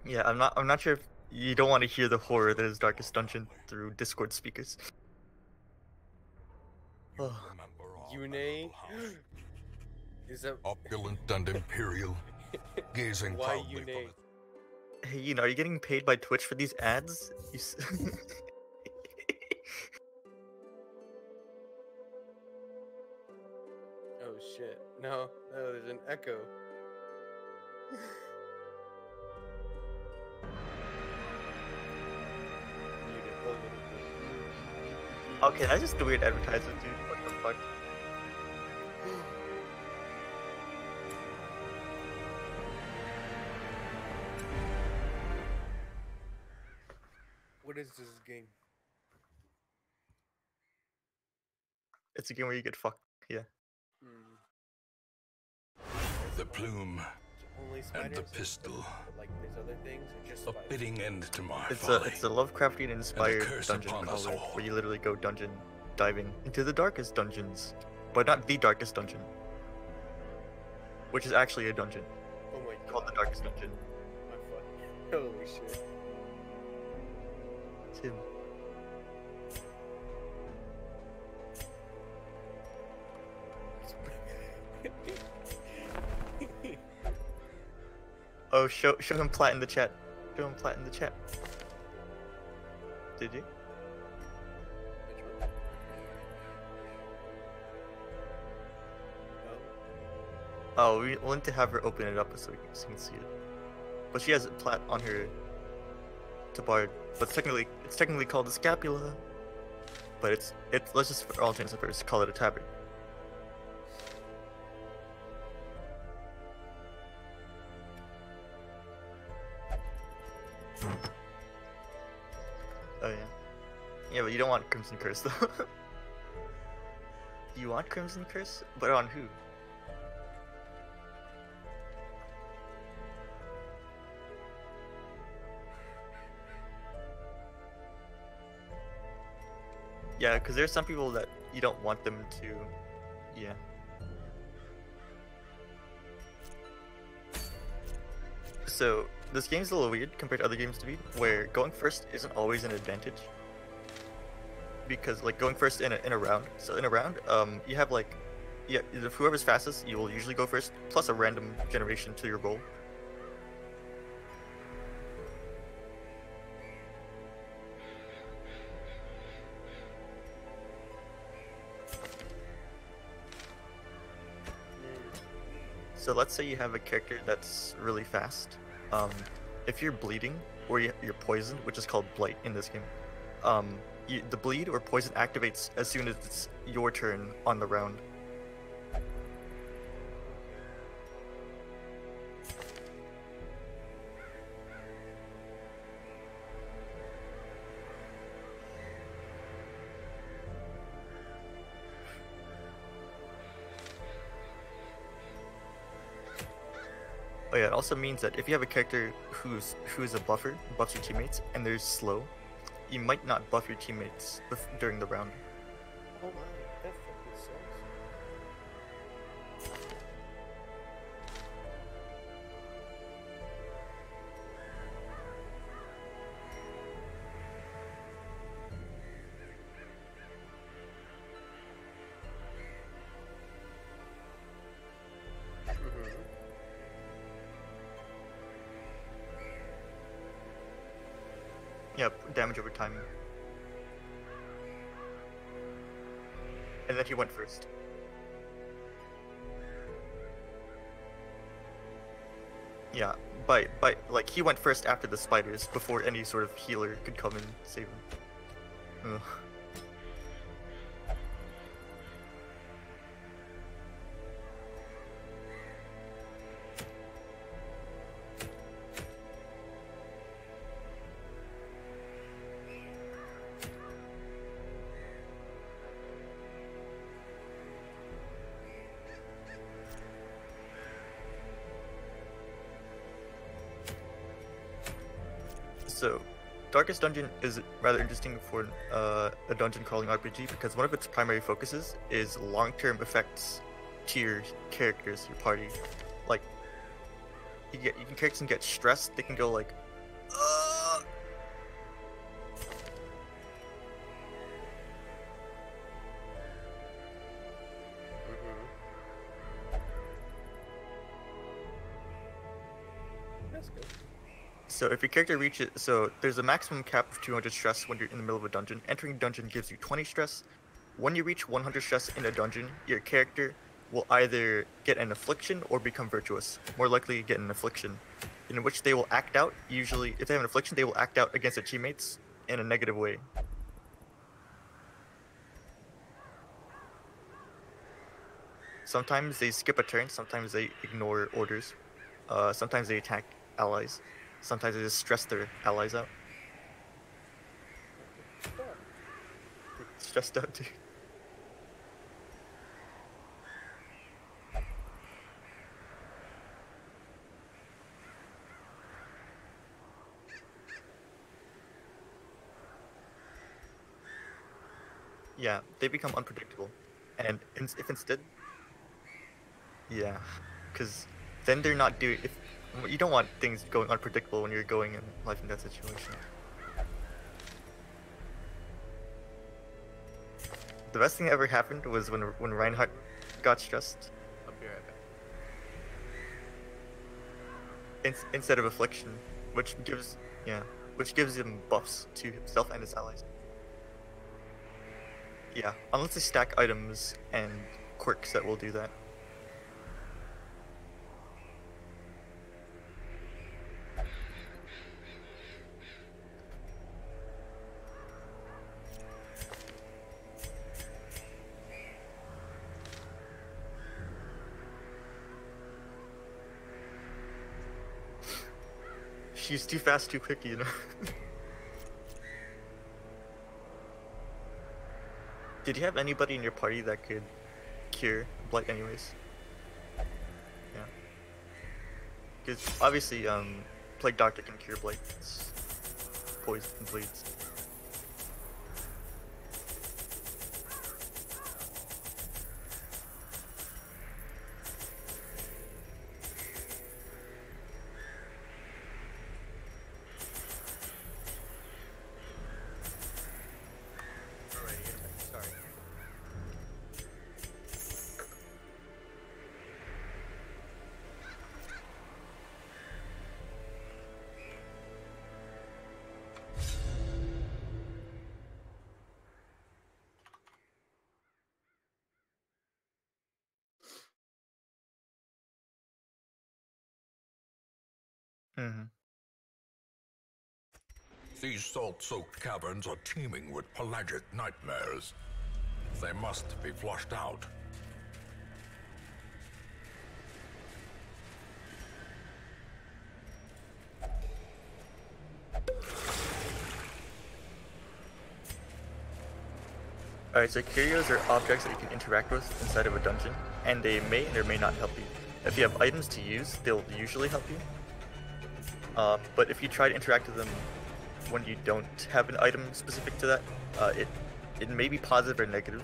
Yeah, I'm not sure if you don't want to hear the horror that is Darkest Dungeon through Discord speakers. You remember our Yune? venerable house, Is that opulent and imperial, gazing why proudly from Yune? its Hey, are you getting paid by Twitch for these ads? Oh shit. No, there's an echo. Okay, that's just a weird advertisement, dude. What the fuck? What is this game? It's a game where you get fucked. Yeah. Hmm. the plume Only and spiders? the pistol. But, like there's other things or just A spiders? fitting end to my It's folly. a Lovecraftian inspired curse dungeon upon us crawler all. where you literally go dungeon diving into the darkest dungeons, but not the darkest dungeon, which is actually a dungeon Oh my called the god. Darkest Dungeon. My fuck. Holy shit. Tim. Oh, show him plat in the chat. Show him plat in the chat. Did you? Which one? Oh, we want to have her open it up so you can see it. But she has a plat on her tabard. But it's technically called a scapula. But it's let's just for all intents and purposes call it a tabard. Oh yeah. Yeah, but you don't want Crimson Curse though. You want Crimson Curse? But on who? Yeah, because there's some people that you don't want them to. Yeah. So this game's a little weird compared to other games to be, where going first isn't always an advantage. Because like going first in a round. So in a round, you have like, yeah, if whoever's fastest, you will usually go first, plus a random generation to your roll. So let's say you have a character that's really fast. If you're bleeding or you're poisoned, which is called blight in this game, the bleed or poison activates as soon as it's your turn on the round. Oh yeah, it also means that if you have a character who's a buffer, buffs your teammates, and they're slow, you might not buff your teammates during the round. Oh my, that fucking sucks. Yeah, damage over time. And then he went first. Yeah, by like he went first after the spiders before any sort of healer could come and save him. Ugh. So, Darkest Dungeon is rather interesting for a dungeon crawling RPG because one of its primary focuses is long-term effects to your characters, your party. Like, characters can get stressed. They can go like That's good. So if your character reaches, so there's a maximum cap of 200 stress when you're in the middle of a dungeon. Entering dungeon gives you 20 stress. When you reach 100 stress in a dungeon, your character will either get an affliction or become virtuous. More likely get an affliction, in which they will act out. Usually, if they have an affliction, they will act out against their teammates in a negative way. Sometimes they skip a turn, sometimes they ignore orders, sometimes they attack allies, sometimes they just stress their allies out. Stressed out too. Yeah, they become unpredictable, and if instead, yeah, because then they're not doing. If you don't want things going unpredictable when you're going in life and death situation. The best thing that ever happened was when Reinhardt got stressed. I'll be right back. Instead of affliction, which gives him buffs to himself and his allies. Yeah, unless they stack items and quirks that will do that. She's too fast, too quick, you know. Did you have anybody in your party that could cure Blight anyways? Yeah. Because obviously, Plague Doctor can cure Blight. It's poison and bleeds. Mm-hmm. These salt-soaked caverns are teeming with pelagic nightmares. They must be flushed out. Alright, so curios are objects that you can interact with inside of a dungeon, and they may or may not help you. If you have items to use, they'll usually help you. But if you try to interact with them when you don't have an item specific to that, it may be positive or negative.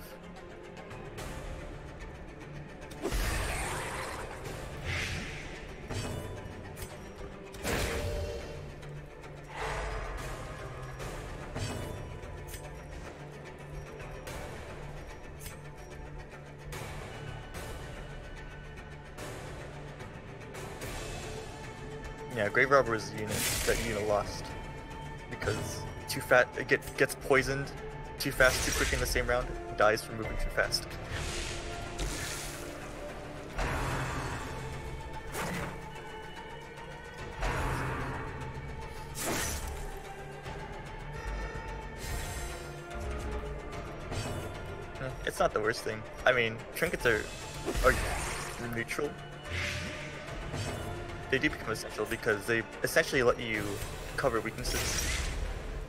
Yeah, Grave Robber is a unit that Yuna lost because too fat. It gets poisoned too fast, too quick in the same round. Dies from moving too fast. It's not the worst thing. I mean, trinkets are neutral. They do become essential because they essentially let you cover weaknesses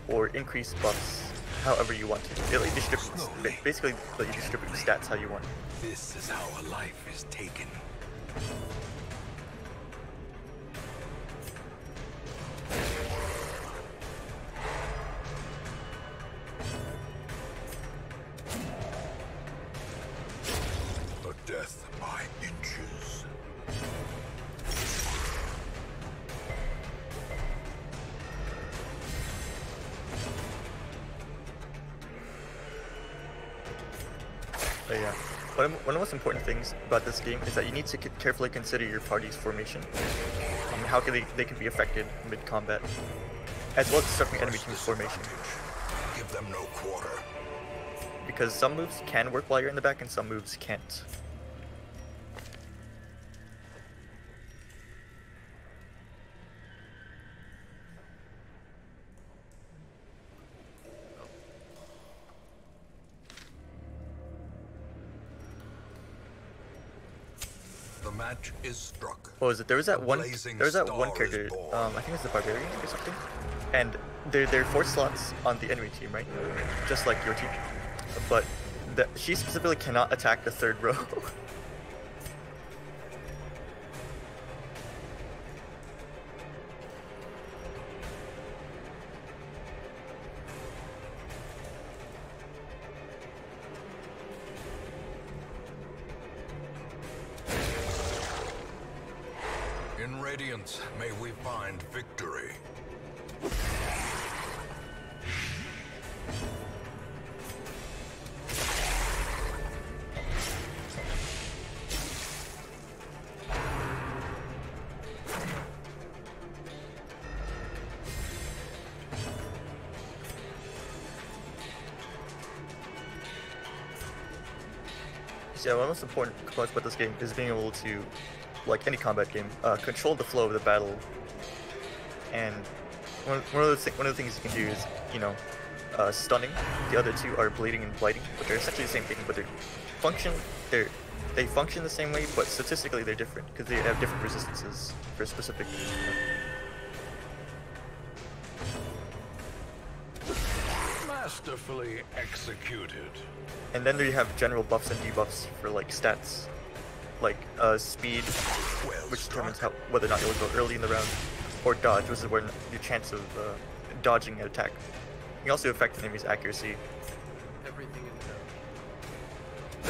or increase buffs however you want to. They let you distribute, basically let you distribute stats how you want. This is how a life is taken. A death by inches. But yeah, one of the most important things about this game is that you need to carefully consider your party's formation. how they can be affected mid-combat, as well as disrupting enemy team's formation. Give them no quarter. Because some moves can work while you're in the back, and some moves can't. The match is struck. What was it? There was that The one. blazing There was that star one is character. born. I think it's the barbarian or something. And there are 4 slots on the enemy team, right? Just like your team. But she specifically cannot attack the 3rd row. In Radiance, may we find victory. Yeah, one of the most important components about this game is being able to, like any combat game, control the flow of the battle. And one of the things you can do is, you know, stunning. The other 2 are bleeding and blighting, but they're essentially the same thing. But they function the same way, but statistically they're different because they have different resistances for specific. Masterfully executed. And then there you have general buffs and debuffs for like stats, like speed, which determines whether or not you'll go early in the round, or dodge, which is where your chance of dodging an attack. You can also affect the enemy's accuracy. Everything in the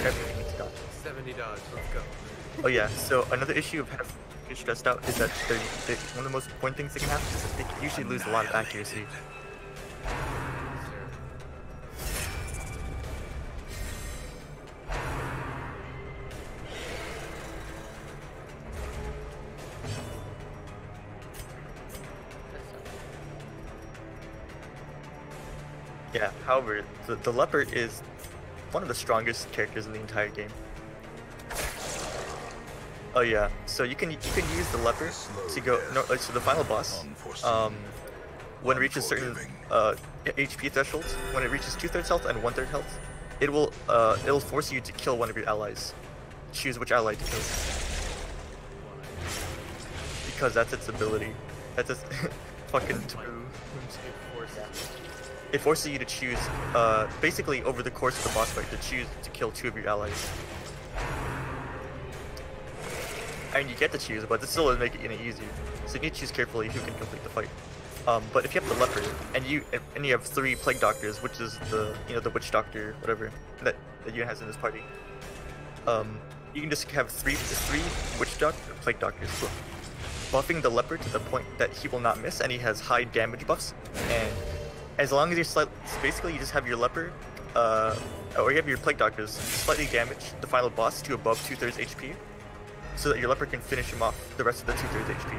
dodge. Everything needs dodge. 70 dodge, let's go. Oh yeah, so another issue of having to get stressed out is that one of the most important things that can happen is that they can usually lose a lot of accuracy. Yeah, however, the leopard is one of the strongest characters in the entire game. Oh yeah, so you can use the leopard to go so the final boss. When it reaches certain HP thresholds, when it reaches 2/3 health and 1/3 health, it'll force you to kill one of your allies. Choose which ally to kill. Because that's its ability. That's its fucking taboo. It forces you to choose, basically over the course of the boss fight, to choose to kill 2 of your allies. And you get to choose, but this still doesn't make it any easier. So you need to choose carefully who can complete the fight. But if you have the leopard and you have 3 plague doctors, which is the witch doctor, whatever that Yun has in this party, you can just have three plague doctors, buffing the leopard to the point that he will not miss, and he has high damage buffs. And as long as you're basically you just have your leopard, or you have your plague doctors slightly damage the final boss to above 2/3 HP, so that your leopard can finish him off the rest of the 2/3 HP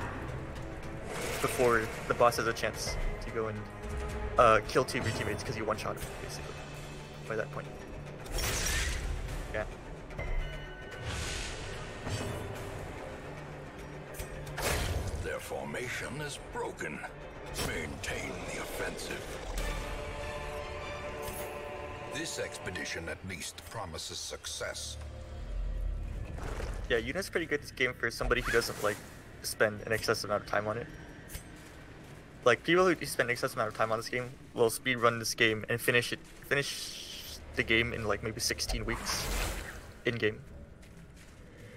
before the boss has a chance to go and kill 2 of your teammates because you one-shot him, basically, by that point. Yeah. Their formation is broken. Maintain the offensive. This expedition at least promises success. Yeah, Yuna's pretty good at this game for somebody who doesn't like spend an excessive amount of time on it. Like people who spend an excessive amount of time on this game will speedrun this game and finish the game in like maybe 16 weeks in game.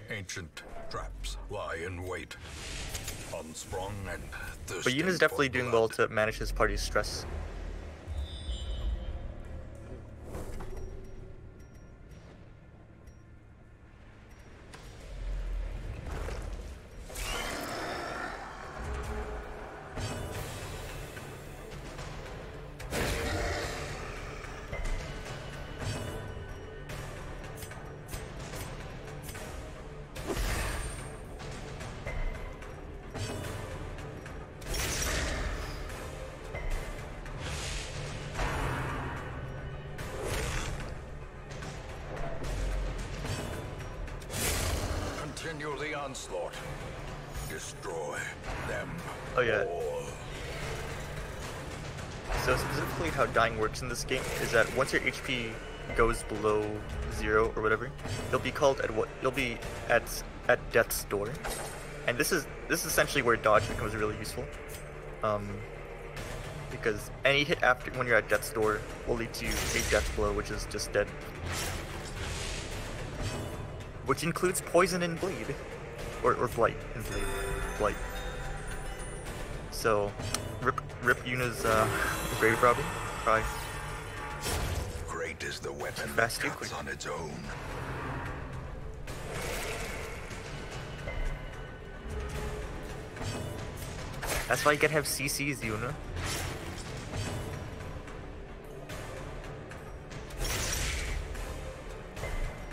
Ancient traps lie in wait, unsprung and thirsty. But Yuna's definitely doing well to manage his party's stress. Continue the onslaught. Destroy them Oh, yeah. all. So specifically how dying works in this game is that once your HP goes below 0 or whatever, you'll be called at you'll be at death's door. And this is essentially where dodge becomes really useful. Because any hit after when you're at death's door will lead to a death blow, which is just dead. Which includes poison and bleed. Or blight and bleed. Blight. So rip Yuna's grave robber. Probably. Great is the weapon that Fast too cuts quick. on its own. That's why you gotta have CCs, Yuna.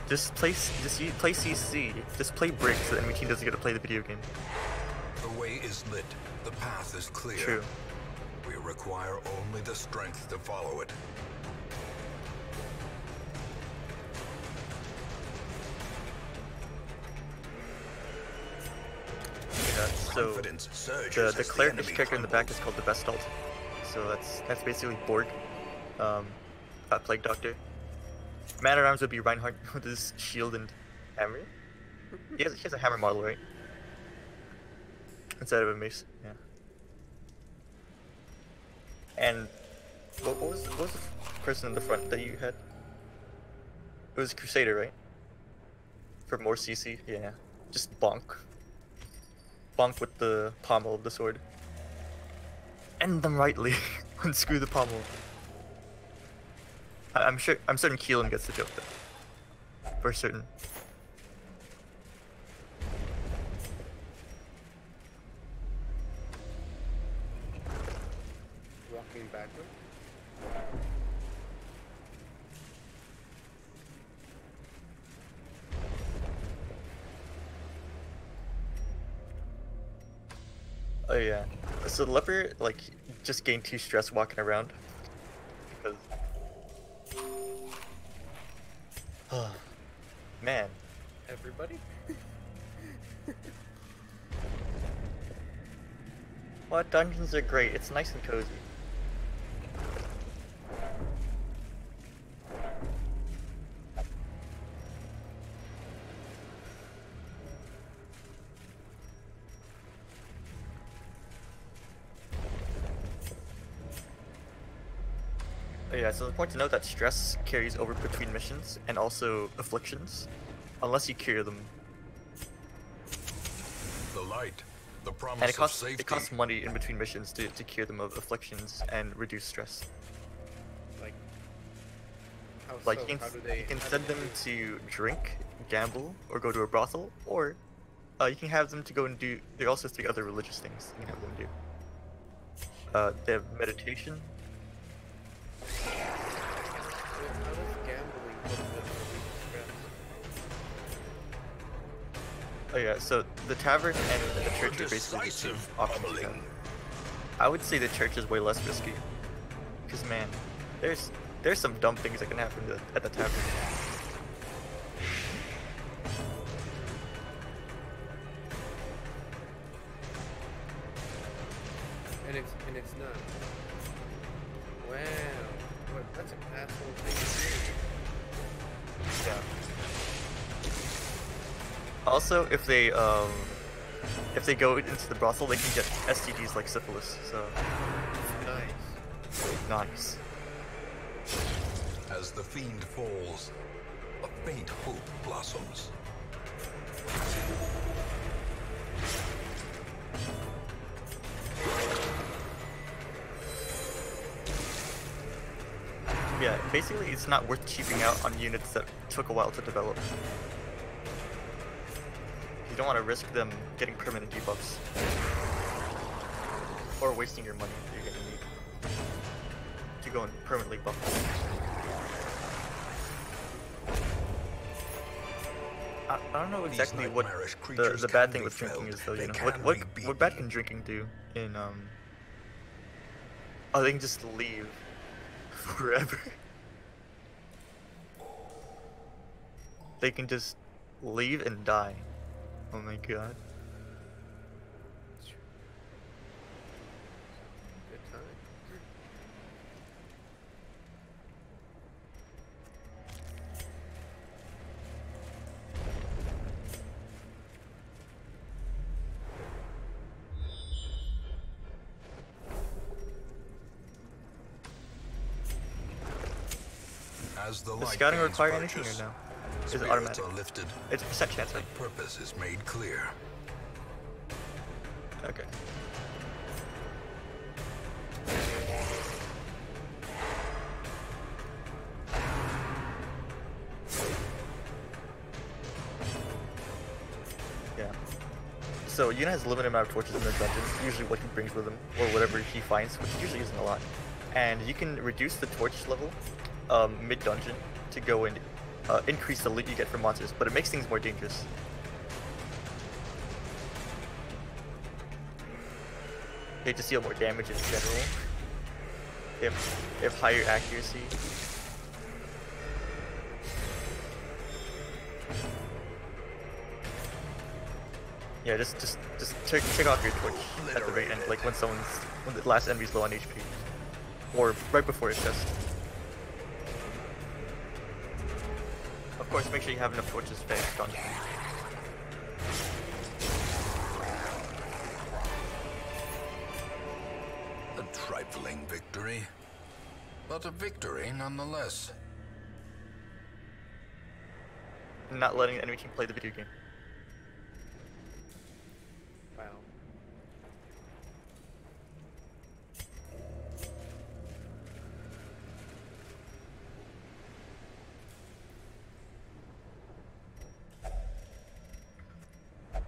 Just play CC. Just play Brick so the enemy team doesn't get to play the video game. The way is lit. The path is clear. True. We require only the strength to follow it. Yeah, so Confidence surges the as cleric enemy character in the back crumbles. is called the Best Alt. So that's basically Borg, Plague Doctor. Man at Arms would be Reinhardt with his shield and hammer. He has a hammer model, right? Instead of a mace, yeah. And what was the person in the front that you had? It was Crusader, right? For more CC, yeah. Just bonk. Bonk with the pommel of the sword. End them rightly. Unscrew the pommel. I'm certain Keelan gets the joke though. For certain. Walking backward. Oh yeah. So the leper like just gained 2 stress walking around. Because man. Everybody? What dungeons are great, it's nice and cozy. Oh yeah, so the point to note that stress carries over between missions and also afflictions, unless you cure them. The light. The promise And it of costs safety. money in between missions to cure them of afflictions and reduce stress. Like, how Like so? you How do can, they? you can how do send they them do- to drink, gamble, or go to a brothel, or you can have them to go and do. There are also 3 other religious things you can have them do. They have meditation. How does gambling help them relieve stress? Oh yeah, so the tavern and the church are basically the 2 Decisive options you have. pummeling. I would say the church is way less risky, because man, there's some dumb things that can happen at the tavern. And it's not. Wow. What? That's an asshole thing Yeah. Also, if they go into the brothel, they can get STDs like syphilis. So to do. Nice. nice. As the fiend falls, a faint hope blossoms. Yeah, basically it's not worth cheaping out on units that took a while to develop. You don't want to risk them getting permanent debuffs. Or wasting your money that you're gonna need to go and permanently buff them. I don't know These exactly what nightmarish creatures the can bad thing be with drinking felled. is though, They you know? can What be bad beaten. can drinking do in oh, they can just leave forever. They can just leave and die. Oh my god. Good time. As the Does light scouting gains require anything or purchase, no? Is it spirits automatic? are lifted, It's a percent chance, right? and purpose is made clear. Okay. Yeah. So Yuna has a limited amount of torches in the dungeon, usually what he brings with him, or whatever he finds, which usually isn't a lot. And you can reduce the torch level mid-dungeon to go and increase the loot you get from monsters, but it makes things more dangerous. They just deal more damage in general. If higher accuracy. Yeah, just take off your torch at the very end, like when the last enemy's low on HP, or right before his chest. Of course, make sure you have enough torches fast on. A trifling victory, but a victory nonetheless. Not letting the enemy team play the video game. Wow.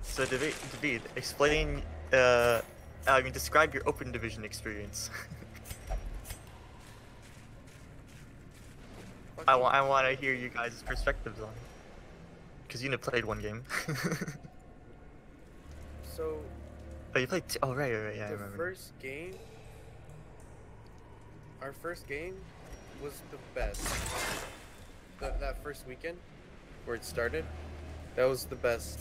So David, explain, describe your open division experience. I want to hear you guys' perspectives on it. Because you played one game. So Oh, you played oh, right, yeah, I the remember. first game, our first game was the best. That first weekend where it started, that was the best.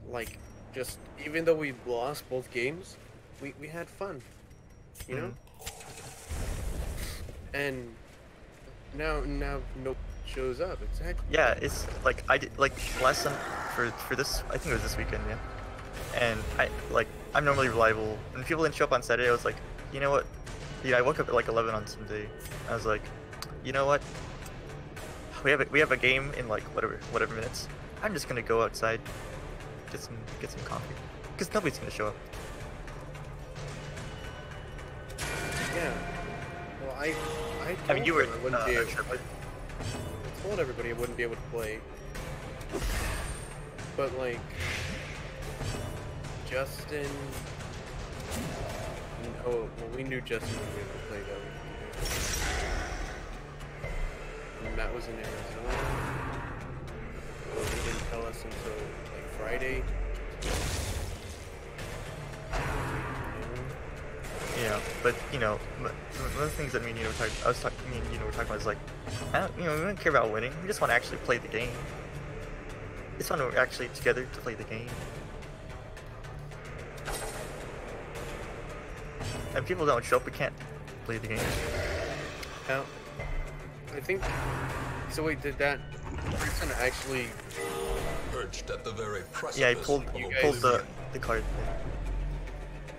Like, just even though we lost both games, we had fun, you know. And now no shows up exactly. Yeah, it's like I did like last time for this. I think it was this weekend, yeah. And I'm normally reliable. When people didn't show up on Saturday, I was like, you know what? Yeah, I woke up at like 11 on Sunday. I was like, you know what? We have a game in like whatever minutes. I'm just gonna go outside, get some coffee, because nobody's gonna show up. Yeah. Well, I I mean, you were I wouldn't be able. sure, but I told everybody I wouldn't be able to play. But like Justin. Oh, well, we knew Justin would be able to play that week. And Matt was in Arizona. Well, he didn't tell us until like Friday. yeah, but one of the things that me and were talking about is like, we don't care about winning. We just want to actually play the game. It's fun we're actually together to play the game. And people don't show up, we can't play the game. Now, I think. So wait, did that person actually? Perched at the very precipice. Yeah, I pulled You the card.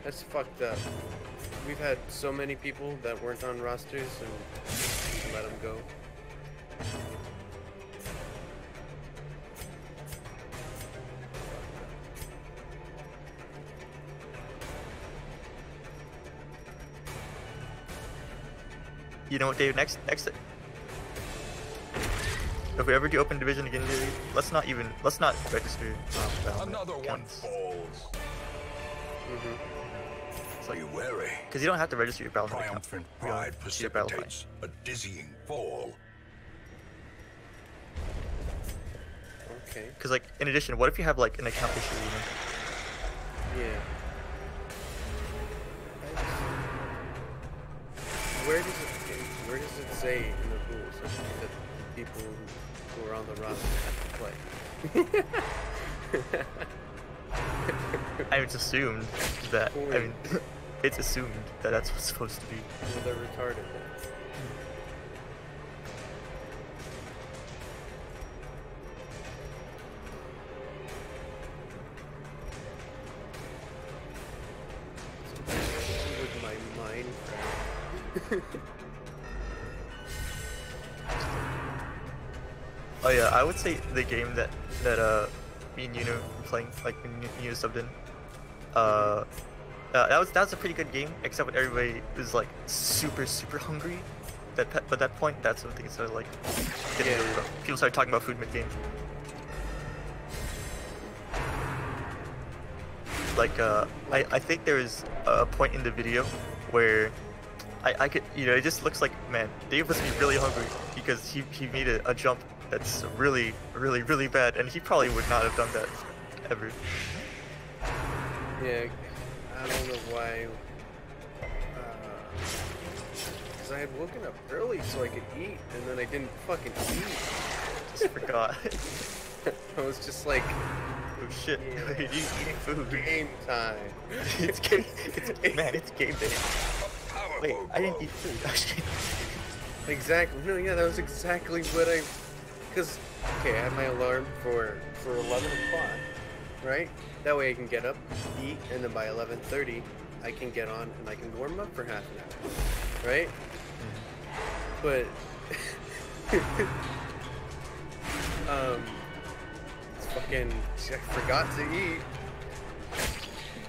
That's fucked up. We've had so many people that weren't on rosters and let them go. You know what, Dave? Next, if we ever do open division again, Dave, let's not register. Another one counts. falls. It's like, Be wary. because you don't have to register your battle account. Triumphant You don't pride see your battle line. precipitates a dizzying fall. Okay. Because like, in addition, what if you have like an account issue? Yeah. Where does it say in the rules that people who are on the roster have to play? I just assumed that. I Wait. mean, it's assumed that that's what's supposed to be. Well, they're retarded then. With my Minecraft. Oh yeah, I would say the game that me and Yuno were playing, like when Yuno subbed in, that was a pretty good game, except when everybody was like super hungry. But that point, that's when things started like getting Yeah. really rough. People started talking about food mid game. Like I think there was a point in the video where I could, you know, it just looks like, man, Dave must be really hungry because he made a jump that's really bad, and he probably would not have done that ever. Yeah, I don't know why. Because I had woken up early so I could eat, and then I didn't fucking eat. Just forgot. I was just like, Oh shit, Yeah. you eating food. game time. It's man, it's game day. Wait, I didn't eat food. Actually. Exactly. No, yeah, that was exactly what I. Because, okay, I had my alarm for 11 o'clock, right? That way I can get up, eat, and then by 11:30 I can get on and I can warm up for half an hour, right? But it's fucking, I forgot to eat.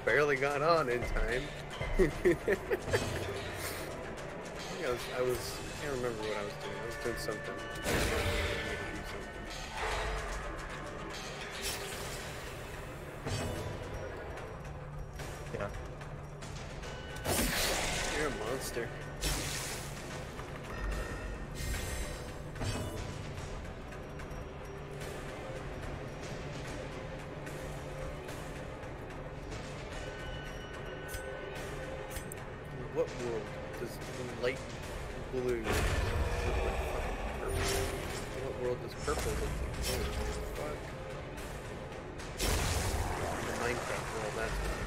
Barely got on in time. I can't remember what I was doing. I was doing something. I don't know, maybe do something. Yeah. You're a monster. What world does the light blue look like fucking purple? What world does purple look like? Holy fuck. The Minecraft world, that's what.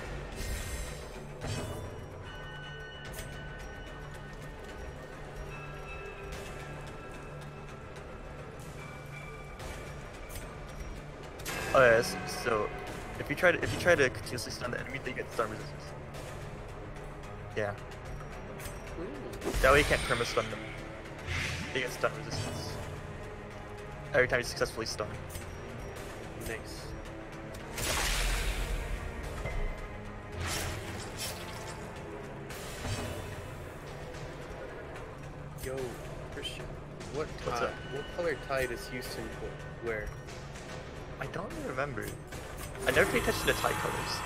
Oh yes. So if you try to continuously stun the enemy, they get stun resistance. Yeah. Ooh. That way you can't perma stun them. They get stun resistance every time you successfully stun. Nice. Yo, Christian, what What's up? what color tie does Houston wear? I don't even remember. I never paid attention to tie colors.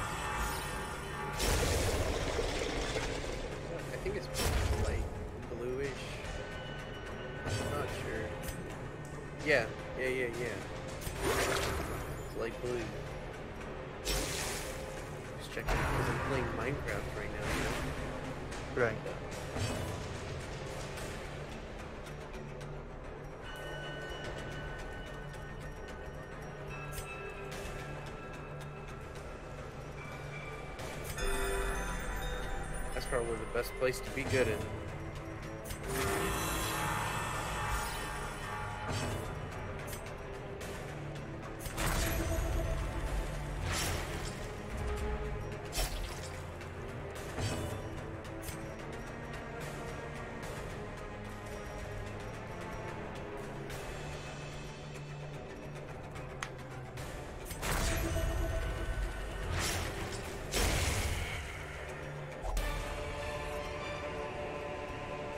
I think it's light bluish. I'm not sure. Yeah. It's light blue. Just checking because I'm playing Minecraft right now, you know? Right. That's probably the best place to be good in.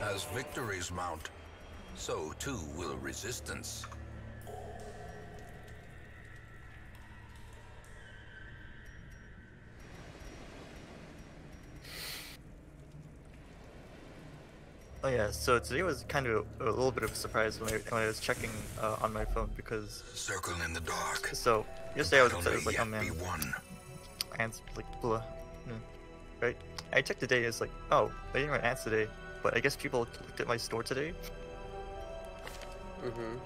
As victories mount, so too will resistance. Oh yeah. So today was kind of a little bit of a surprise when I was checking on my phone because Circle in the dark. so yesterday I was Battle upset. I was may like, oh yet man, be won. ants like blah, right? I checked today. It's like, oh, I didn't run ants today, but I guess people looked at my store today. Mm-hmm.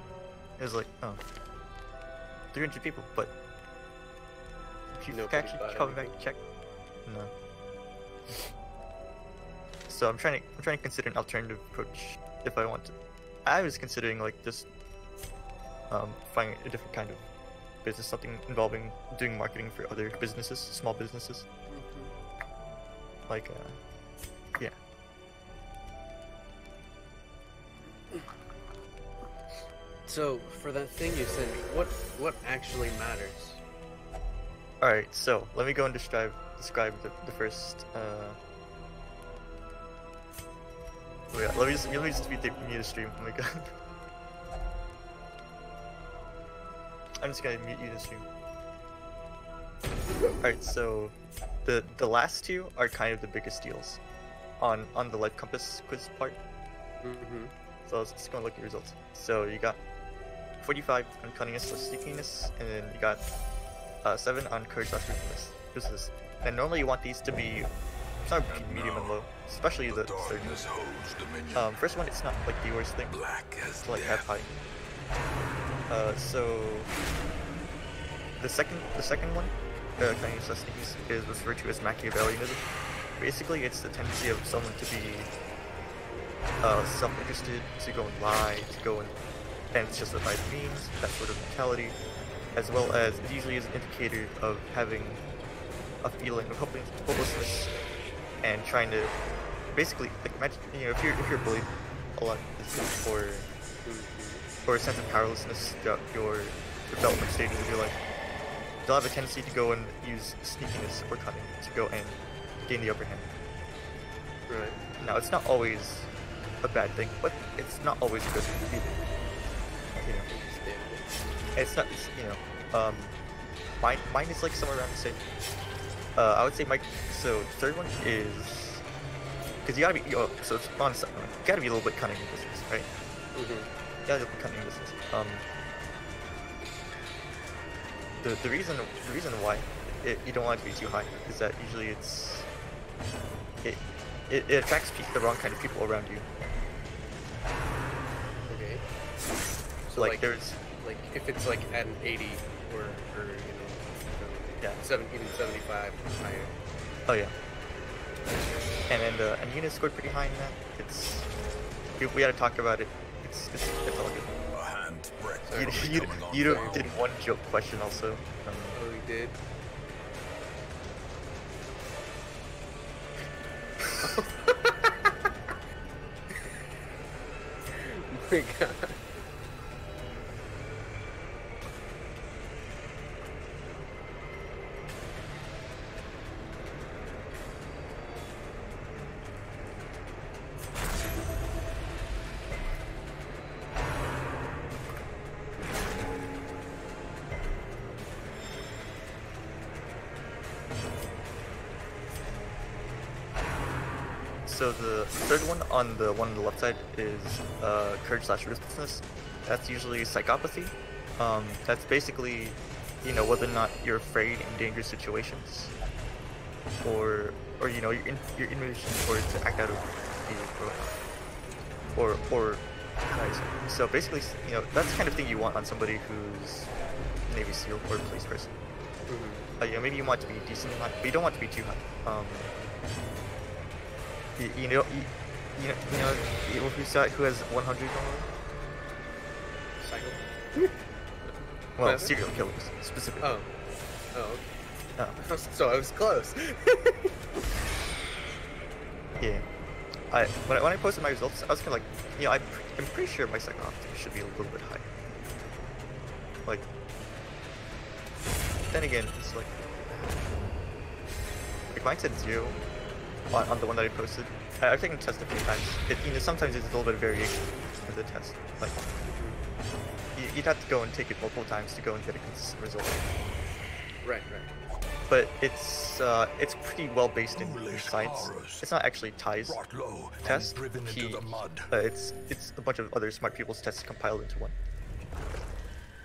It was like, oh, 300 people, but people Nobody can bought actually come back anything. and check. No. So I'm trying to consider an alternative approach if I want to. I was considering like just finding a different kind of business, something involving doing marketing for other businesses, small businesses. Like yeah. So for that thing you sent me, what actually matters? All right, so let me go and describe the first. Wait, let me just mute the stream. Oh my god. I'm just gonna mute you the stream. Alright, so the last two are kind of the biggest deals on the life compass quiz part. So let's go and look at your results. So you got 45 on cunningness / sneakiness, and then you got 7 on courage / ruthlessness. And normally you want these to be sort of medium and low, especially the third darkness holds dominion. one. First one, it's not like the worst thing Black as to like have death. high. So the second one, cunningness / sneakiness, is referred to as Machiavellianism. Basically, it's the tendency of someone to be self-interested, to go and lie, to go and it's just by means, that sort of mentality, as well as it usually is an indicator of having a feeling of hopelessness and trying to basically like imagine, you know, if you're bullied a lot or a sense of powerlessness throughout your development stages of your life, they'll have a tendency to go and use sneakiness or cunning to go and gain the upper hand. Right. Now, it's not always a bad thing, but it's not always good either. You know, it's not, it's, you know, mine is like somewhere around the same. I would say so the third one is, because you gotta be, so it's on, you gotta be a little bit cunning in business, right? You gotta be cunning in business. The reason why you don't want it to be too high is that usually it attracts the wrong kind of people around you. Okay. So Like there's like if it's like at an 80 or you know, Yeah. 70, even 75 or higher. Oh yeah. And Yuna scored pretty high in that. We had to talk about it. It's all good. A hand's breadth Sorry. from You becoming did unveiled. one joke question also. Oh, we did. Oh my god. So the third one on the left side is courage / ruthlessness. That's usually psychopathy. That's basically, you know, whether or not you're afraid in dangerous situations, or you know, your inhibition to act out of fear, or so basically, you know, that's the kind of thing you want on somebody who's Navy SEAL or a police person. You know, maybe you want it to be decent high, but you don't want it to be too high. You know who has 100 Psycho. Well, serial killers specifically. Oh. Oh. Oh, Okay. So I was close. yeah. When I posted my results, I was kind of like, you know, I'm pretty sure my psychopathy should be a little bit high. Like, then again, it's like mine said 0 on the one that I posted. I've taken the test a few times. You know, sometimes there's a little bit of variation in the test. Like, you'd have to go and take it multiple times to go and get a consistent result. Right. But it's pretty well based in science. It's not actually Ty's Brought low and test. driven into the mud. It's a bunch of other smart people's tests compiled into one.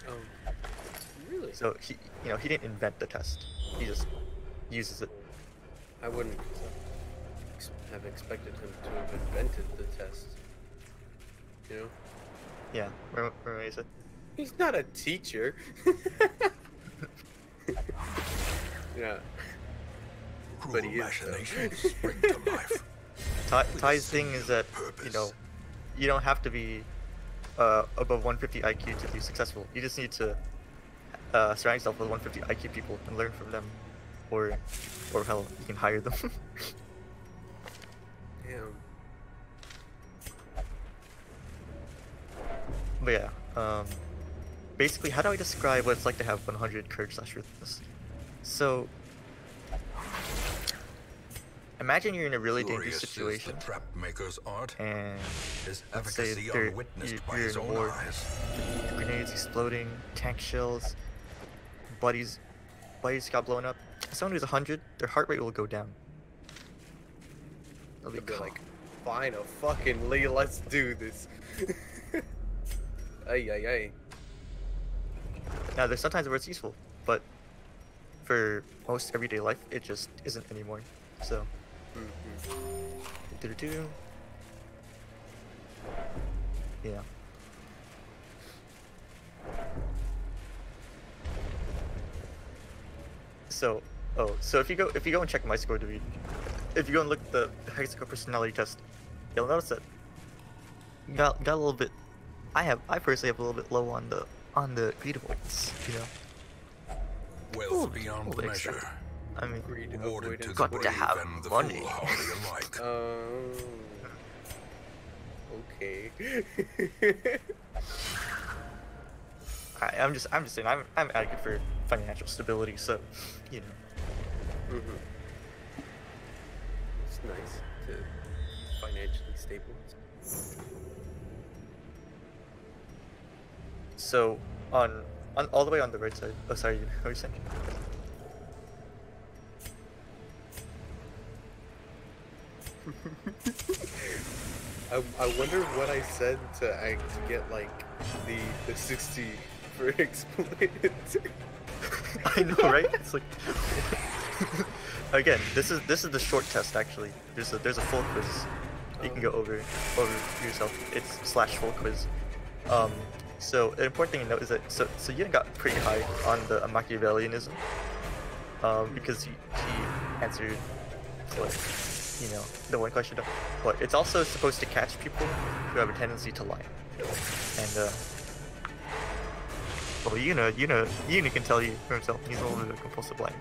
Oh. Really? So he didn't invent the test. He just uses it. I wouldn't have expected him to have invented the test. You know? Yeah. Remember what I said? He's not a teacher. Yeah. Cruel But he is, though. machinations spring to life. Ty's thing is that, you know, you don't have to be above 150 IQ to be successful. You just need to surround yourself with 150 IQ people and learn from them, or hell, you can hire them. Damn. But yeah, basically, how do I describe what it's like to have 100 courage/ruthlessness? So, imagine you're in a really dangerous Furious is situation, the trap maker's art. and His let's say efficacy you're unwitnessed by in his a own war, eyes. grenades exploding, tank shells, buddies got blown up. Someone who's 100, their heart rate will go down. They'll be They'll be calm. like, fine, oh fucking Lee, let's do this. Ay, ay, ay. Now, there's sometimes where it's useful, but for most everyday life, it just isn't anymore. So, do-do-do. Yeah. So, so if you go and check my score, David, if you go and look at the Hexaco personality test, you'll notice that got a little bit. I personally have a little bit low on the greed avoidance, you know. Wealth beyond bit measure. expected. I mean, Greed Awarded to the avoidance. Got to brave have and the money. foolhardy alike. Okay. I'm just saying I'm advocate for financial stability, so you know. It's nice to financially stable. So on all the way on the right side. Oh, sorry, what were you saying? I wonder what I said to get like the 60 for explained. I know, right? It's like again, this is the short test actually. There's a full quiz you can go over yourself. It's / full quiz. So an important thing to note is that so Yin got pretty high on the Machiavellianism, because he answered like, you know, the one question, but it's also supposed to catch people who have a tendency to lie. And well, Yuna can tell you for himself. He's a little bit of a compulsive liar.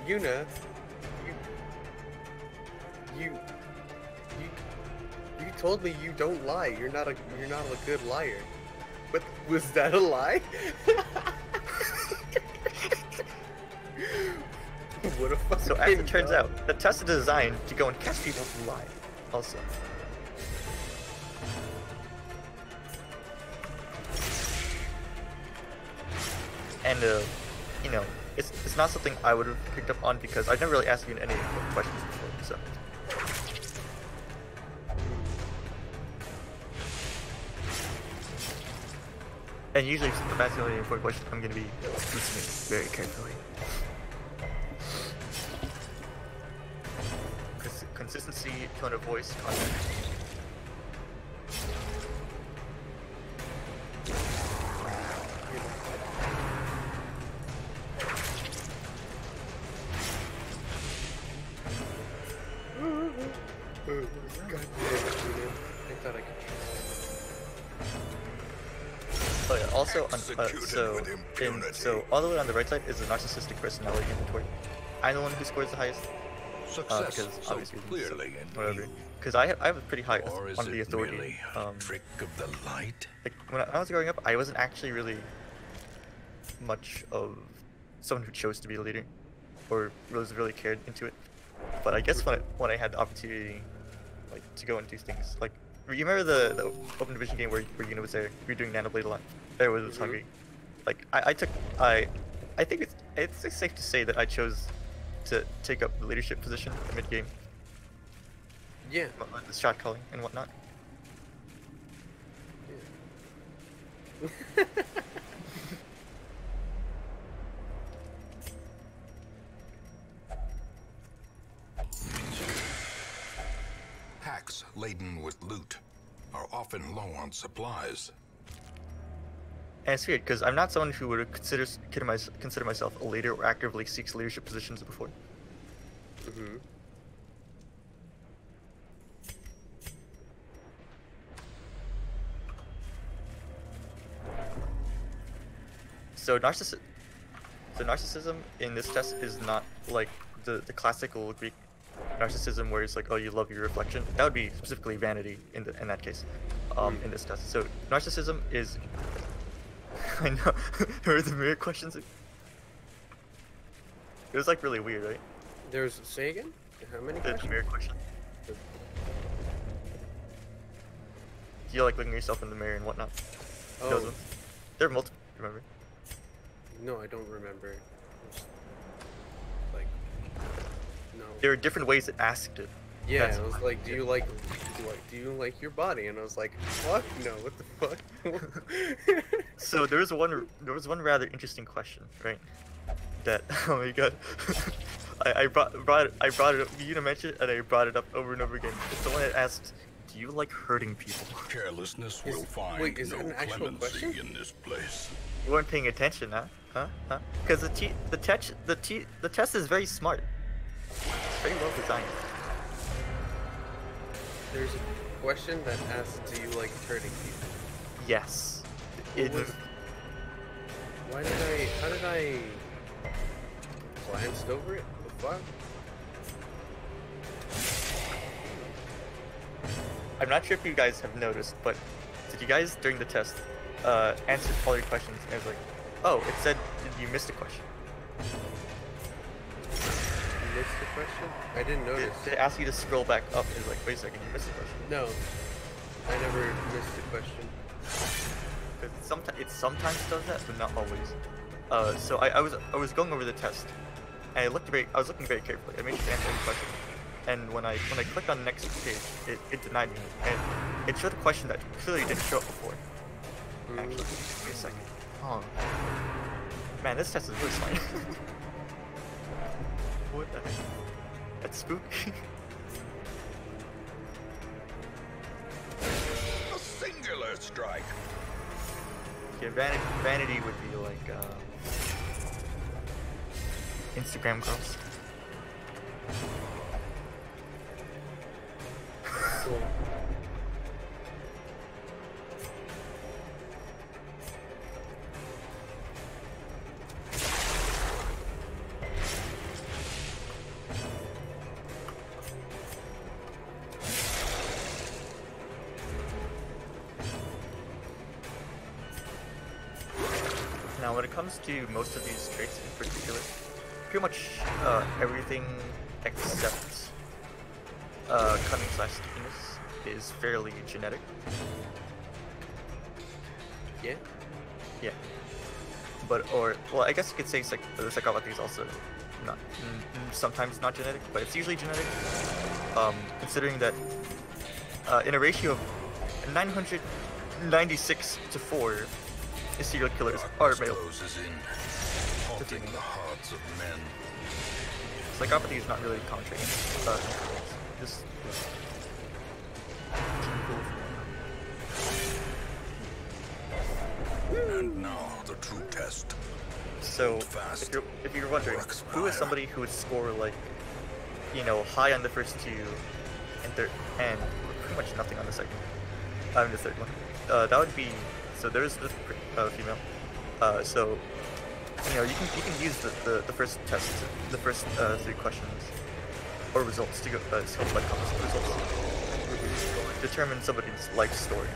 Yuna, you told me you don't lie. You're not a good liar. But was that a lie? What a fucking So as it turns lie. out, the test is designed to go and catch people who lie. Also. And you know, it's not something I would have picked up on because I've never really asked you any questions before. So. And usually, if that's the only important question, I'm going to be listening very carefully. Consistency, tone of voice, context. God damn it, Yuna. I thought I could Oh yeah, also on, Executed with impunity. so all the way on the right side is the narcissistic personality inventory. I'm the one who scores the highest, Success because so obviously clearly in whatever. you. Because I have a pretty high Or is on the it authority. merely a trick of the light? Like when I was growing up, I wasn't actually really much of someone who chose to be a leader, or was really cared into it. But I guess when I had the opportunity, like to go and do things, like you remember the open division game where Yuna was there, we were doing Nanoblade a lot. There was hungry. Like I think it's safe to say that I chose to take up the leadership position mid game, Yeah. the shot calling and whatnot. Packs laden with loot are often low on supplies. And it's weird because I'm not someone who would consider myself a leader or actively seeks leadership positions before. Mm-hmm. So narcissism in this test is not like the classical Greek narcissism where it's like, oh, you love your reflection. That would be specifically vanity in that case, in this test. So narcissism is, I know, remember the mirror questions? It was like really weird, right? There's, say again? How many The questions? mirror question. You like looking at yourself in the mirror and whatnot. Those Oh, ones. There are multiple. Remember? no, I don't remember. Just, like, no. There are different ways it asked it. Yeah, That's I was like, do you like your body? And I was like, fuck no, what the fuck? So there was one rather interesting question, right? That, oh my god, I brought it up. You mentioned it, and I brought it up over and over again. It's the one that asked, "Do you like hurting people?" Carelessness will find wait, is no that an actual clemency question? in this place. You weren't paying attention, huh? Huh? Because the test is very smart. It's very well designed. There's a question that asks, do you like hurting people? Yes. What was- how did I glanced over it? The fuck? I'm not sure if you guys have noticed, but did you guys during the test answer all your questions? And it was like, oh, it said you missed a question. You missed the question? I didn't notice. Did it ask you to scroll back up? It was like, wait a second, you missed a question. No, I never missed the question. Because it sometimes does that, but not always. So I was going over the test, and I was looking very carefully. I made sure to answer any question, and when I clicked on the next page, it denied me, and it showed a question that clearly didn't show up before. Actually, wait a second. Oh, man, this test is really smart. What the heck? That's spooky. A singular strike. Yeah, vanity would be like Instagram girls. Cool. Now, when it comes to most of these traits in particular, pretty much everything except cunning/stickiness is fairly genetic. Yeah? Yeah. Well, I guess you could say the psychopathy is also not sometimes not genetic, but it's usually genetic. Considering that in a ratio of 996 to 4. Serial killers are male. Closes in, haunting the hearts of men. Psychopathy is not really common trait. Just And now the true test. so if you're wondering, who is somebody who would score like, high on the first two, and pretty much nothing on the second, the third one. That would be. So there's the female. So you can use the first test, the first 3 questions or results to go self-like results determine somebody's life story,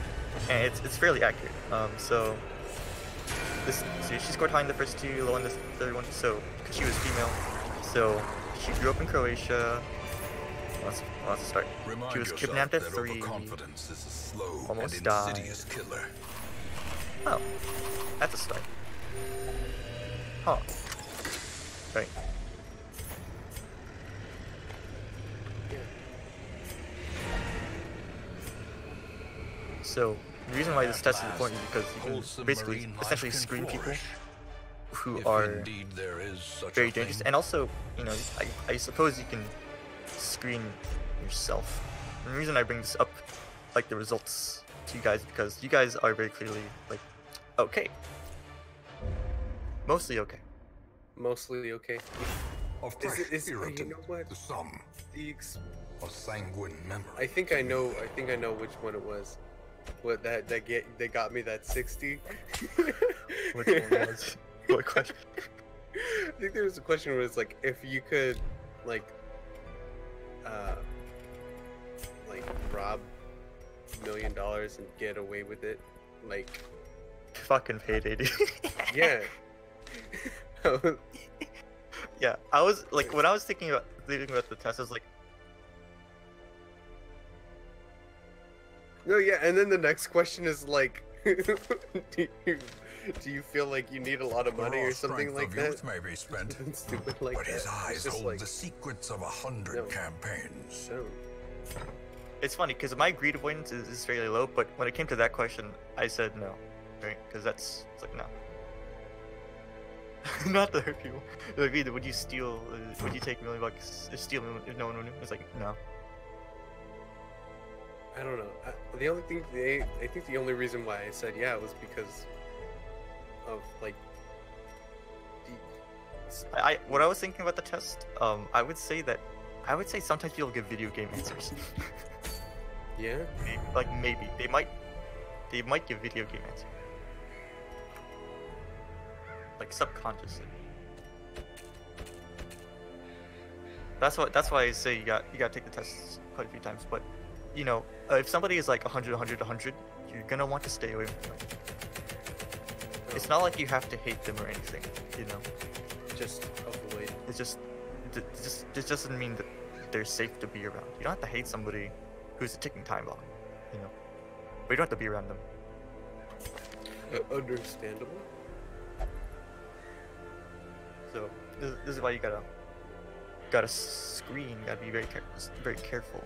and it's fairly accurate. So she scored high in the first 2, low in the third one. So because she was female, so she grew up in Croatia. Let's start. Remind She was yourself kidnapped at that 3. overconfidence is a slow Almost and died. insidious killer. Oh, that's a start. Huh. Right. Yeah. So, the reason why this test is important is because you Wholesome can basically marine life essentially can screen people flourish. who If are indeed there is such very a dangerous, thing. and also, I suppose you can screen yourself. And the reason I bring this up, like the results to you guys, because you guys are very clearly like, okay, Mostly okay. Mostly okay. A fresh You irritant know what? to some, The ex- a sanguine memory. I think I know which one it was. What that got me that 60. Which one was? What question? I think there was a question where it's like if you could like uh like rob $1 million and get away with it, like Fucking payday, dude. yeah. Yeah, I was like, when I was thinking about the test, I was like, No, yeah, and then the next question is like, do you feel like you need a lot of The money raw or something strength like of that? youth may be spent, Something stupid like but his that. eyes It's just hold like, the secrets of 100 No. campaigns. no. it's funny because my greed avoidance is fairly low, but when it came to that question, I said no, right? Because it's like no. Not to hurt people. Like, either would you steal? Would you take $1 million or steal if no one knew? It's like no. I don't know. The only thing I think the only reason why I said yeah was because of like What I was thinking about the test, I would say sometimes people give video game answers. yeah. Maybe they might give video game answers. Like subconsciously. That's why I say you gotta take the tests quite a few times. But you know, if somebody is like 100, 100, 100, you're gonna want to stay away from them. It's not like you have to hate them or anything, you know. Just avoid. It doesn't mean that they're safe to be around. You don't have to hate somebody who's a ticking time bomb, you know. But you don't have to be around them. Understandable. So this is why you gotta screen. You gotta be very careful.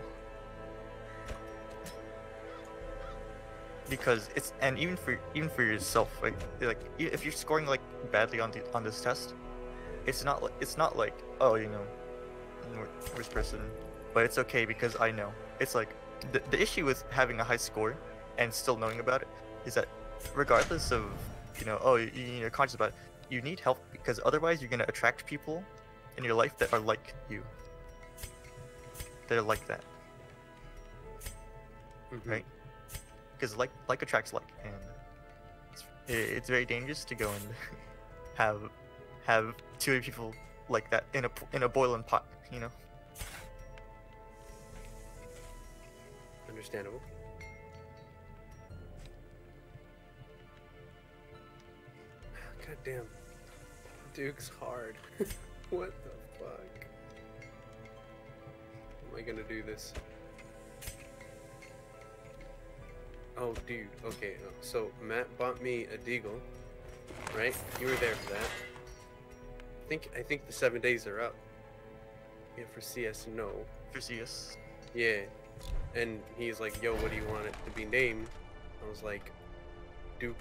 Because even for yourself, right? Like if you're scoring like badly on this test, it's not like, oh, you know, worst person, but it's okay because I know. It's like the issue with having a high score and still knowing about it is that regardless of, you know, oh, you're conscious about it, you need help because otherwise you're gonna attract people in your life that are like you. They're like that, right? Because like attracts like, and it's very dangerous to go and have two people like that in a boiling pot, you know. Understandable. God damn. Duke's hard. What the fuck? How am I gonna do this? Oh, dude. Okay, so Matt bought me a Deagle, right? You were there for that. I think the 7 days are up. Yeah, for CS, no. For CS. Yeah. And he's like, yo, what do you want it to be named? I was like, Duke.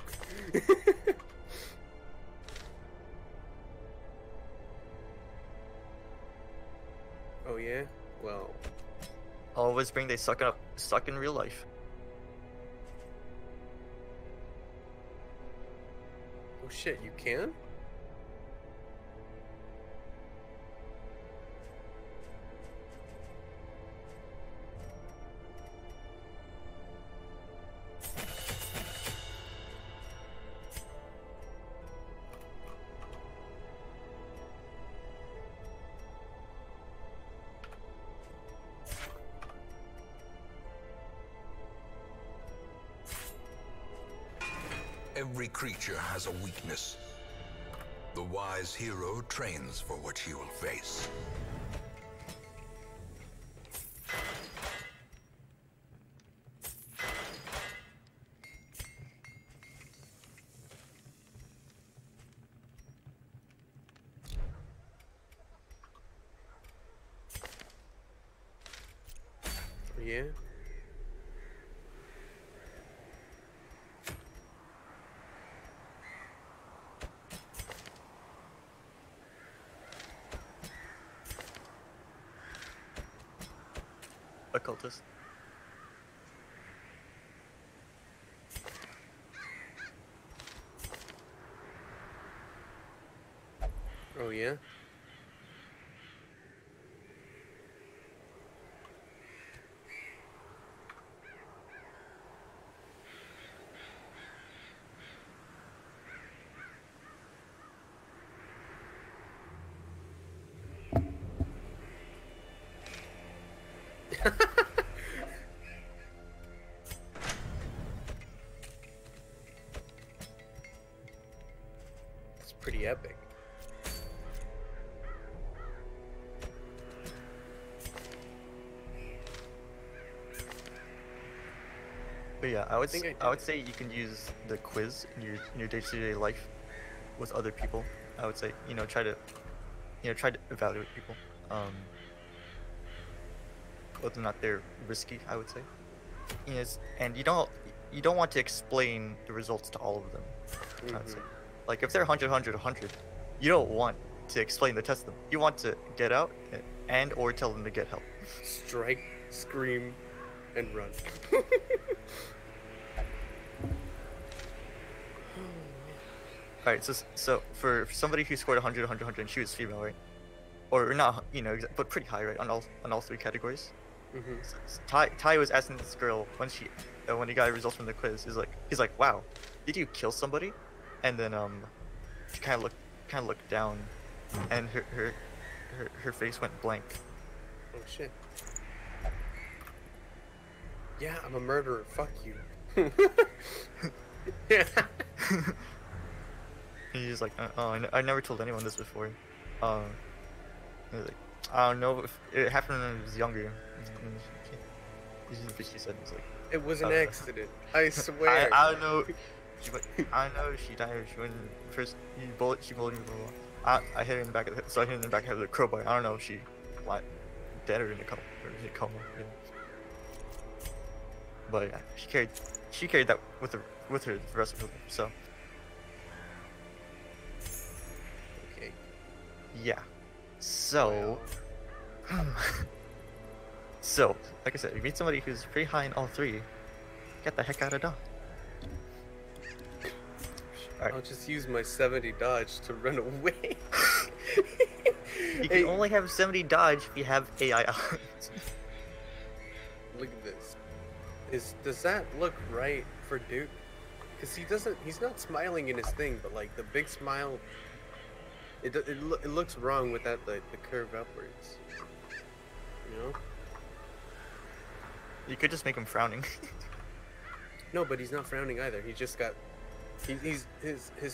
Oh yeah? Well, Always bring they suck in real life. oh shit, you can? Every creature has a weakness. The wise hero trains for what he will face. Yeah? Occultist. Oh yeah. It's pretty epic. But yeah, think I I would did. say you can use the quiz in your day-to-day life with other people. I would say, try to evaluate people. Whether or not they're risky, I would say. Yes, and you don't want to explain the results to all of them. I would say, like if they're 100, you don't want to explain the test them. You want to get out and or tell them to get help. Strike, scream, and run. All right, so for somebody who scored 100, and she was female, right? Or not, but pretty high, right? On all three categories. Ty was asking this girl when he got results from the quiz. He's like, wow, did you kill somebody? And then she kind of looked down, and her face went blank. Oh shit. Yeah, I'm a murderer. Fuck you. Yeah. And he's like, oh, I never told anyone this before. He's like, I don't know if it happened when I was younger. She said, he's like, It was an accident. I swear. I don't know. I don't know if she died or she went first. She bullied me. Blah, blah. I hit her in the back of the head. So I hit her in the back of the head with a crowbar. I don't know if she like dead or in a coma. Yeah. But yeah, she carried that with her the rest of her life. So Okay. yeah. So so like I said, you meet somebody who's pretty high in all three, get the heck out of Dodge. Alright. I'll just use my 70 dodge to run away. You can only have 70 dodge if you have AI eyes. Look at this. Does that look right for Duke? Because he's not smiling in his thing, but like the big smile, it looks wrong with that, the curve upwards. You know? You could just make him frowning. No, but he's not frowning either. He just got, his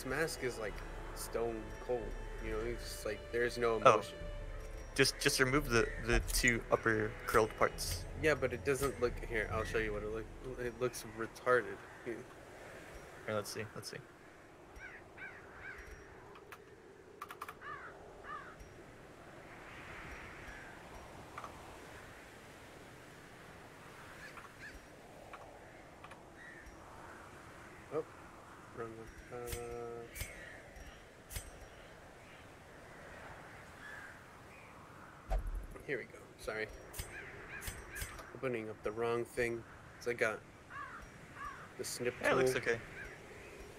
mask is like stone cold. You know, he's just like, there's no emotion. Just remove the two upper curled parts. Yeah, but it doesn't look, here, I'll show you what it looks. It looks retarded. Here, let's see. Oh, wrong one. Here we go. Sorry. Opening up the wrong thing. So I got the snip Yeah, it tool. looks okay.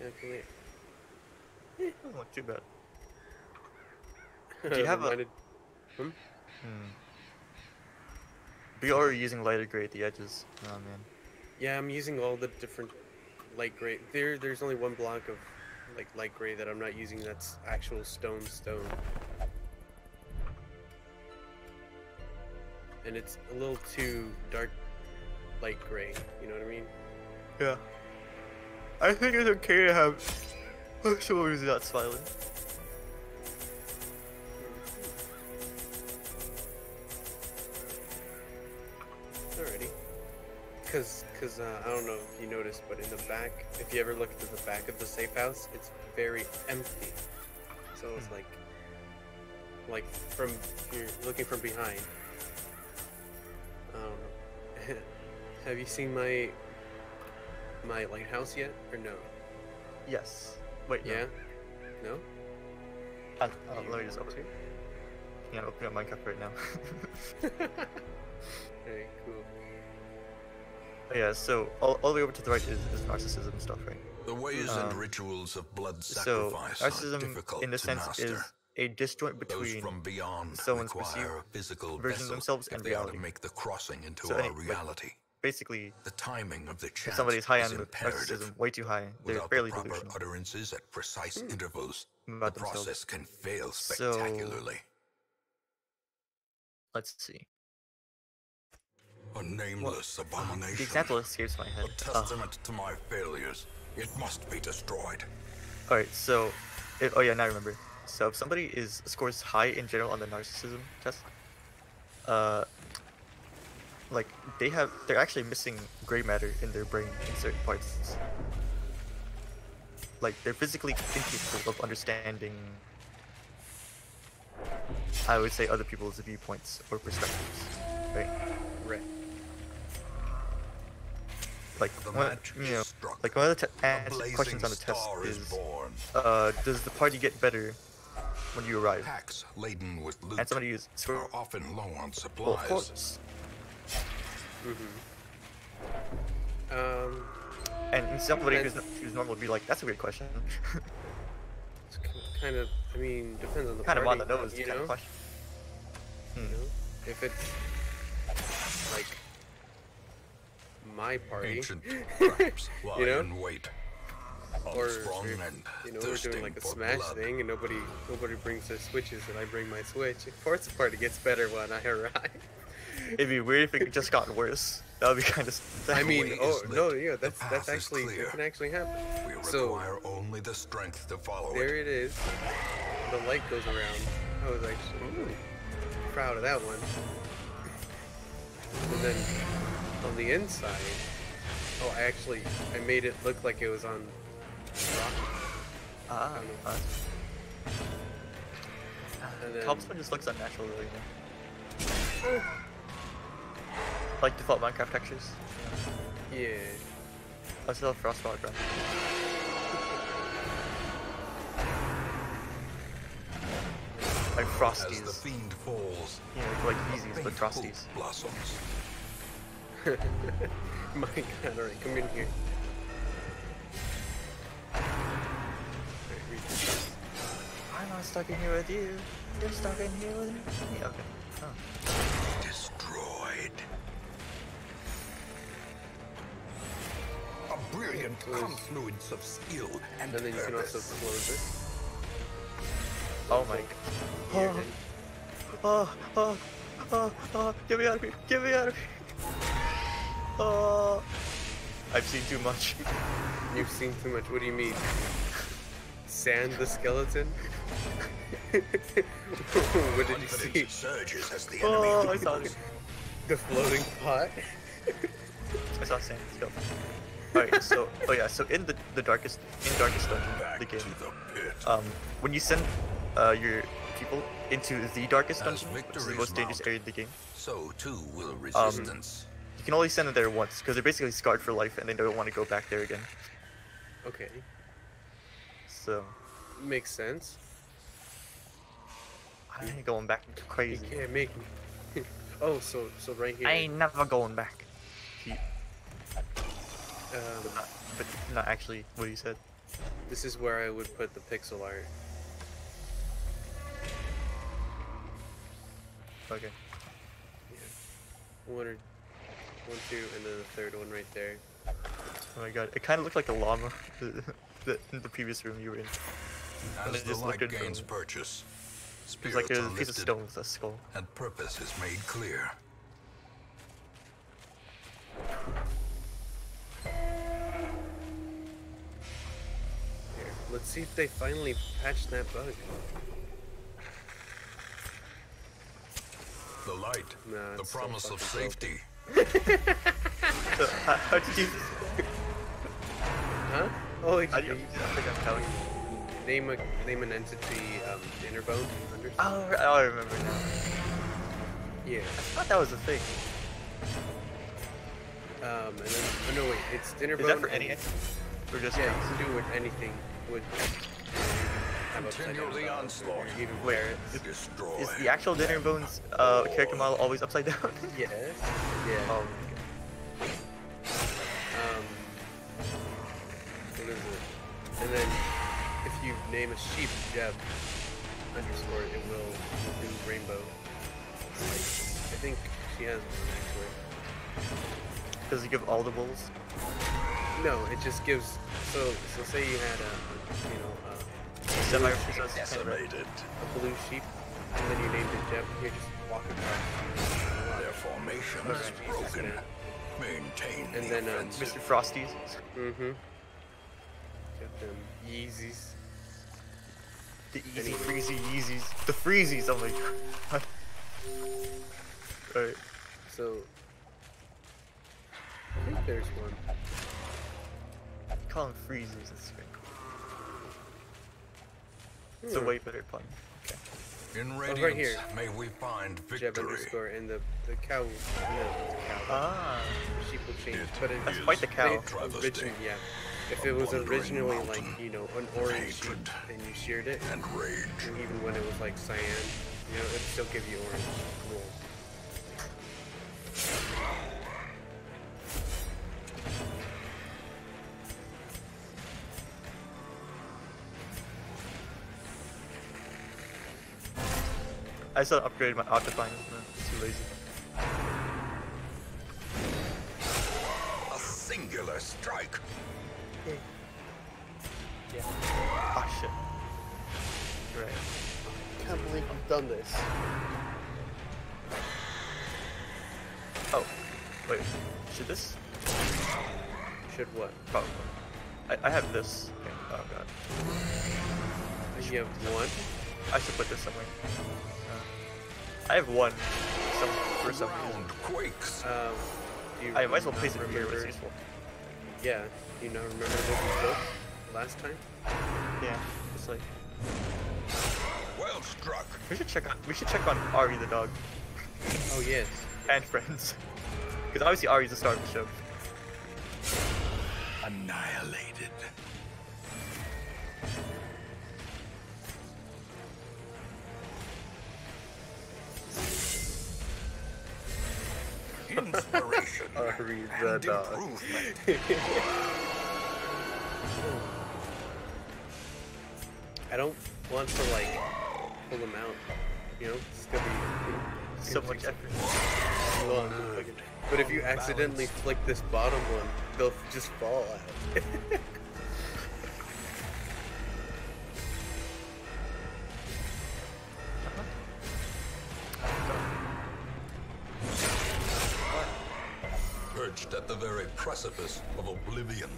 Yeah, come here. Doesn't look too bad. Do you have a? We are using lighter gray at the edges. Oh man. Yeah, I'm using all the different light gray. There's only one block of like light gray that I'm not using. That's actual stone. And it's a little too dark light gray, you know what I mean? Yeah. I think it's okay to have someone who's not smiling. Alrighty. Cause I don't know if you noticed, but in the back, if you ever look at the back of the safe house, it's very empty. So it's like from, you're looking from behind. I don't know. Have you seen my lighthouse yet, or no? Yes. Wait. Yeah? No? Let me just open it. Yeah, I'm opening up Minecraft right now. Very cool. Yeah, so all the way over to the right is narcissism stuff, right? The ways and rituals of blood So sacrifice are narcissism, difficult in this to sense, master. is a disjoint Those between from beyond someone's perceived require a physical version of vessel themselves if and they are to reality. make the crossing into So our any- like, reality. Basically, The timing of the if chant somebody's high is on imperative. narcissism, way too high, they're Without fairly the proper delusional utterances at precise intervals, the about themselves. process can fail So- spectacularly. Let's see. A nameless The abomination. example escapes my head. A testament to my failures. It must be destroyed. Alright, so oh yeah, now I remember. So if somebody scores high in general on the narcissism test, like they're actually missing gray matter in their brain in certain parts. Like they're physically incapable of understanding, I would say, other people's viewpoints or perspectives. Right? Right. Like The one, match you is know, struck. like one of the A questions on the blazing test star is, born. does the party get better when you arrive? Packs laden with loot And somebody is are often low on well, supplies. of course. And somebody who's normal would be like, that's a weird question. It's kind of, I mean, depends on the Kind of on party, the nose you kind know? of question. You know? If it's like my party, Ancient traps lie You know? in wait. or Unstrung if, and you know, we're thirsting doing like a for Smash blood. thing and nobody brings their Switches and I bring my Switch. Of course the party gets better when I arrive. It'd be weird if it just got worse. That would be kind of sad. I mean, way oh is no, lit. yeah, The that's path is actually, clear. that can actually happen. We So require only the strength to follow there it. it is. The light goes around. I was actually proud of that one. And then on the inside, oh, I made it look like it was on rock. Ah, And then, Cobblestone just looks unnatural, really. Like default Minecraft textures. yeah. I still have Frostfall ground. Like As the Frosties. fiend falls, You know, like Yeezys, but faint hope Frosties. blossoms. My god, alright, come in here. I'm not stuck in here with you. You're stuck in here with me. Okay. Oh. Destroyed. A brilliant confluence of skill and And then you can also purpose. close it. Oh my Here, god. then. Oh, get me out of here. Get me out of here. Oh. I've seen too much. You've seen too much. What do you mean? Sand the skeleton? What did you see? Confidence surges as the Oh, enemy I saw loses. it. The floating pot? I saw Sam. Let's go. Alright, so so in darkest dungeon, Back the game, to the pit. when you send your people into the darkest As dungeon, which is the victories most dangerous mount, area of the game, So too will resistance. you can only send them there once because they're basically scarred for life and they don't want to go back there again. Okay. So Makes sense. I ain't going back You crazy. can't make me. Oh, so right here. I ain't never going back. Um, But not actually what you said. this is where I would put the pixel art. Okay. One, two, and then the third one right there. Oh my god, it kind of looked like a llama in the previous room you were in. and As it the just light looked good gains from- purchase, It was spirits like a are piece of lifted stone with a skull. and purpose is made clear. Here. Let's see if they finally patched that bug. The light, Nah, the it's still promise of fucking safety. So, how did you? Huh? Oh, How do you? I think I'm telling you. name an entity, Dinnerbone under. Oh, I remember now. Yeah. I thought that was a thing. And then oh, no wait, it's Dinnerbone. Is that for and- any entity? Or just Yeah, you can do with anything. Would have upside Continue down the buttons, or onslaught. even Wait, parrots. Destroy. Is the actual Dinner Bones character model always upside down? Yes. Yeah. Oh, What is it? And then if you name a sheep Jeb, underscore, it will do rainbow. I think she has one actually. Does it give all the bulls? No, it just gives. So say you had a Semi Decimated. a blue sheep, and then you named it Jeb. Here, just walk across. Their formation is Alright, Jesus, broken. man. Maintain And the then, offensive. Mr. Frosties. Mm-hmm. Got them Yeezys. The easy Anyway. freezy Yeezys. The freezies, oh my god. Alright. So I think there's one. Call them freezes, that's good. It's a way better pun. Okay. In right radiance, here. may we find Jeb victory. underscore, and the cow. No, it's a cow. Ah, Sheep will change, It but it, that's quite the cow. Originally, yeah. If it was wandering originally like, mountain you know, an orange sheep hatred and you sheared it, and rage. and even when it was like cyan, you know, it'd still give you orange wool. I still upgraded my Octopi. Too lazy. A singular strike. Yeah. Ah, shit. Right. Can't believe you've done this. Oh. Wait. Should this? Should what? Probably. I have this. Okay. Oh god. You have one? I should put this somewhere. I have one. For some reason. Ground quakes. Do you I might as well not place it here. It's remember- useful. Yeah. Do you not remember what we built last time? Yeah. It's like Well struck. we should check on Ari the dog Oh yes. and friends. Because obviously Ari's the star of the show. Annihilated. Inspiration Ari the and dog. improvement. I don't want to like pull them out. You know, it's gonna be So much effort. long. But if you accidentally flick this bottom one, they'll just fall out. Perched at the very precipice of oblivion.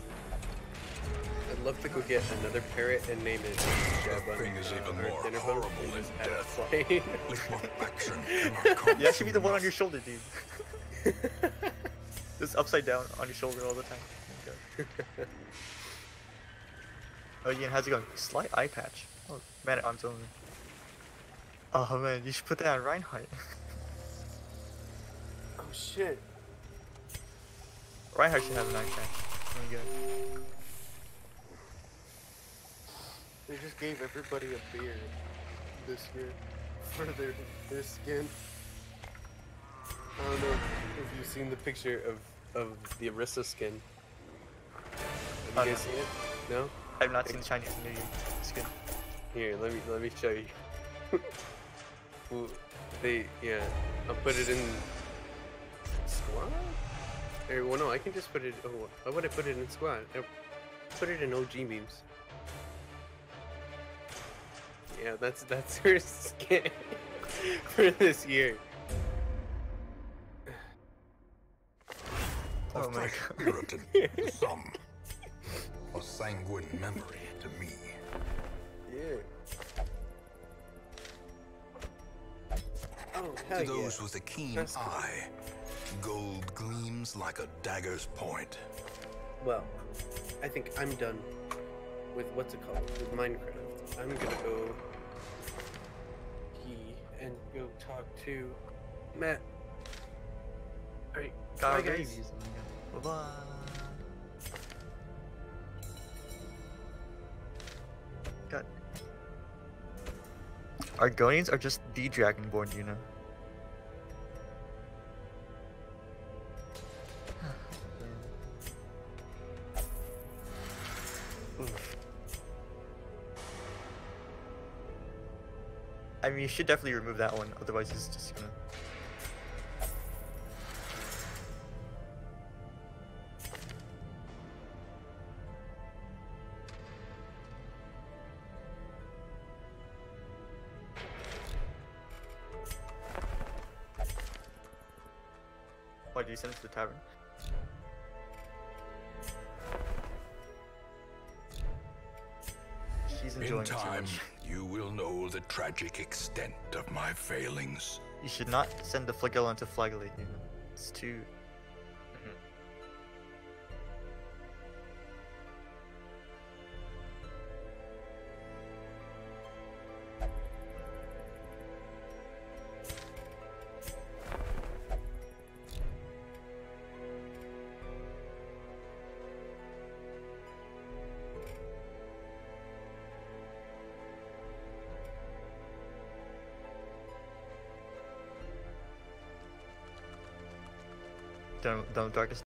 I'd love to go get another parrot and name it Jeb The thing is even or more Dinnerbone horrible and than just have it death. fly. Liquefaction cannot come Yeah, that should be the soon one on enough. your shoulder, dude. Just upside down on your shoulder all the time. Okay. Oh, Ian, how's it going? Slight eye patch. Oh, man, I'm telling you. Oh man, you should put that on Reinhardt. Oh shit. Reinhardt should have an eye patch. Really good. They just gave everybody a beard this year for their skin. I don't know if you've seen the picture of the Orisa skin. Have you guys no. seen it? No? I have not seen Chinese New Year skin. Here, let me show you. Well, I'll put it in squad. Or well, no, I can just put it. Oh, why would I put it in squad? I put it in OG memes. Yeah, that's her skin for this year. A Oh my fresh god. irritant to some. A sanguine memory to me. Yeah. Oh, hell To yeah. those with a keen That's cool. eye, gold gleams like a dagger's point. Well, I think I'm done with what's it called? With Minecraft. I'm gonna go pee and go talk to Matt. Alright, bye guys. Bye bye. God. Argonians are just the Dragonborn, you know. Oof. I mean, you should definitely remove that one, otherwise he's just gonna... Why do you send it to the tavern? She's enjoying In it too time, much. you will know the tragic extent of my failings. You should not send the Flagella into Flagellate, you know? It's too... Done with Darkest